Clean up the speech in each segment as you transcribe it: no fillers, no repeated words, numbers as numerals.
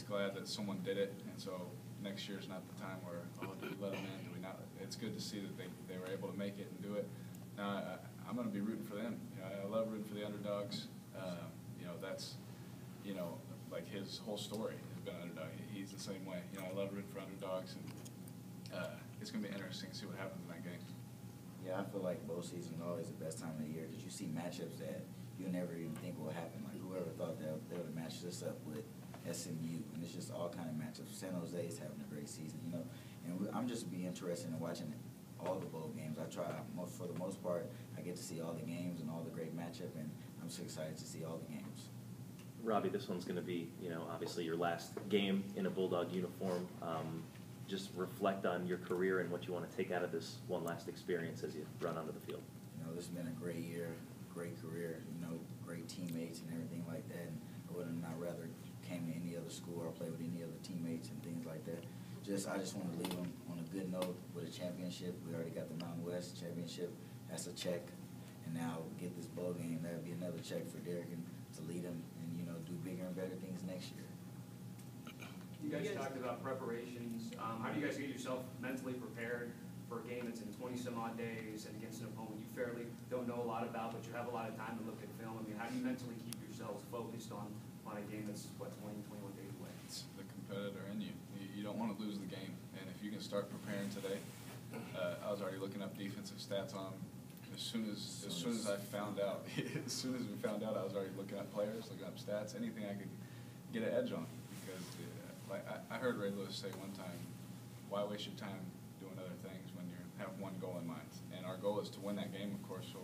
glad that someone did it, and so next year's not the time where, oh, do we let them in, do we not? It's good to see that they were able to make it and do it. Now, I'm going to be rooting for them. You know, I love rooting for the underdogs. You know, that's, you know, like his whole story has been underdog. He's the same way. You know, I love rooting for underdogs, and it's going to be interesting to see what happens in that game. Yeah, I feel like bowl season is always the best time of the year because you see matchups that you never even think will happen. Like whoever thought they would have matched this up with SMU, and it's just all kind of matchups. San Jose is having a great season, you know, and I'm just be interested in watching all the bowl games. I try for the most part. I get to see all the games and all the great matchup, and I'm so excited to see all the games. Robbie, this one's going to be, you know, obviously your last game in a Bulldog uniform. Just reflect on your career and what you want to take out of this one last experience as you run onto the field. You know, this has been a great year, great career, you know, great teammates and everything like that. And I would have not rather came to any other school or played with any other teammates and things like that. I just want to leave them on a good note with a championship. We already got the Mountain West championship. That's a check. And now get this bowl game. That would be another check for Derek and to lead him and, you know, do bigger and better things next year. You guys talked about preparations. How do you guys get yourself mentally prepared for a game that's in 20-some-odd days and against an opponent you fairly don't know a lot about, but you have a lot of time to look at film? I mean, how do you mentally keep yourselves focused on a game that's, what, 20, 21 days away? It's the competitor in you. You don't want to lose the game, and if you can start preparing today, I was already looking up defensive stats on as soon as I found out. As soon as we found out, I was already looking up players, looking up stats, anything I could get an edge on. Because like I heard Ray Lewis say one time, why waste your time doing other things when you have one goal in mind? And our goal is to win that game, of course, so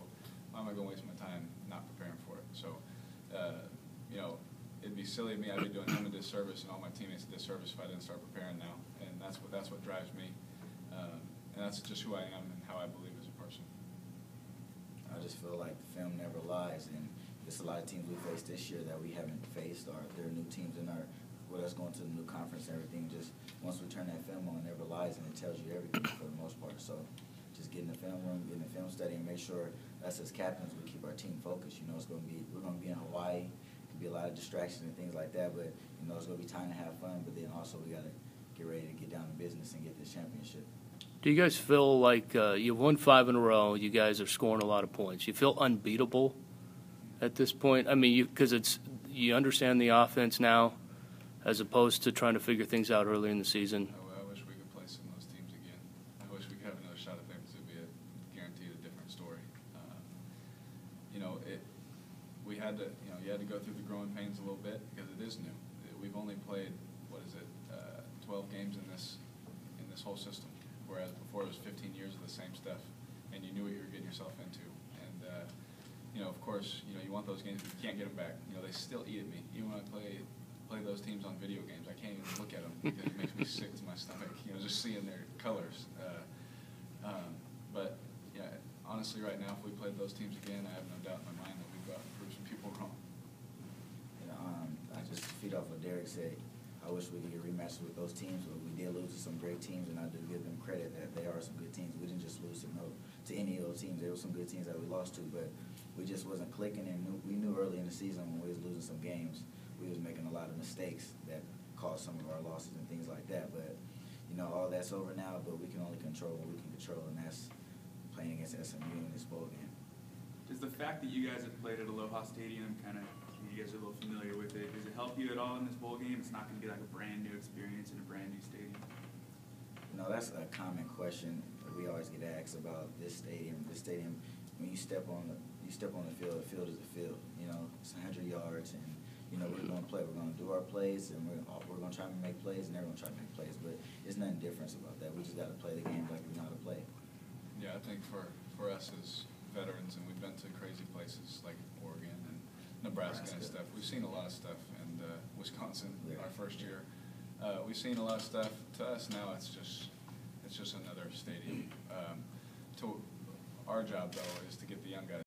why am I going to waste my time not preparing for it? So, you know, it'd be silly of me. I'd be doing him a disservice and all my teammates a disservice if I didn't start preparing now. And that's what drives me. And that's just who I am and how I believe as a person. I just feel like the film never lies, and there's a lot of teams we faced this year that we haven't faced, or there are new teams in our, with us going to the new conference and everything. Just once we turn that film on, it never lies, and it tells you everything for the most part. So just get in the film room, get in the film study, and make sure us as captains, we keep our team focused. You know, we're going to be in Hawaii. It could be a lot of distractions and things like that, but you know, it's going to be time to have fun. But then also we got to get ready to get down to business and get this championship. Do you guys feel like you've won 5 in a row? You guys are scoring a lot of points. You feel unbeatable at this point? I mean, because you understand the offense now, as opposed to trying to figure things out early in the season. I wish we could play some of those teams again. I wish we could have another shot at them. It would be guaranteed a different story. You know, we had to, you know, you had to go through the growing pains a little bit because it is new. We've only played, 12 games in this whole system. Whereas before it was 15 years of the same stuff, and you knew what you were getting yourself into. And you know, of course, you know, you want those games, but you can't get them back. You know, they still eat at me. Even when I play those teams on video games, I can't even look at them because it makes me sick to my stomach. You know, just seeing their colors. But yeah, honestly, right now, if we played those teams again, I have no doubt in my mind that we'd go out and prove some people wrong. You know, I just feed off what Derek said. I wish we could get rematches with those teams, but we did lose to some great teams, and I do give them credit that they are some good teams. We didn't just lose to any of those teams. There were some good teams that we lost to, but we just wasn't clicking, and we knew early in the season when we was losing some games, we was making a lot of mistakes that caused some of our losses and things like that. But, you know, all that's over now, but we can only control what we can control, and that's playing against SMU in this bowl game. Does the fact that you guys have played at Aloha Stadium kind of, you guys are a little familiar with it, does it help you at all in this bowl game? It's not going to be like a brand new experience in a brand new stadium. You know, that's a common question that we always get asked about this stadium. This stadium, when you step on the field is the field. You know, it's 100 yards, and you know we're going to play. We're going to do our plays, and we're going to try to make plays, and everyone's trying to make plays. But there's nothing different about that. We just got to play the game like we know how to play. Yeah, I think for us as veterans, and we've been to crazy places like Oregon and Nebraska and stuff. We've seen a lot of stuff, and Wisconsin, our first year. We've seen a lot of stuff. To us now, it's just another stadium. Our job though is to get the young guys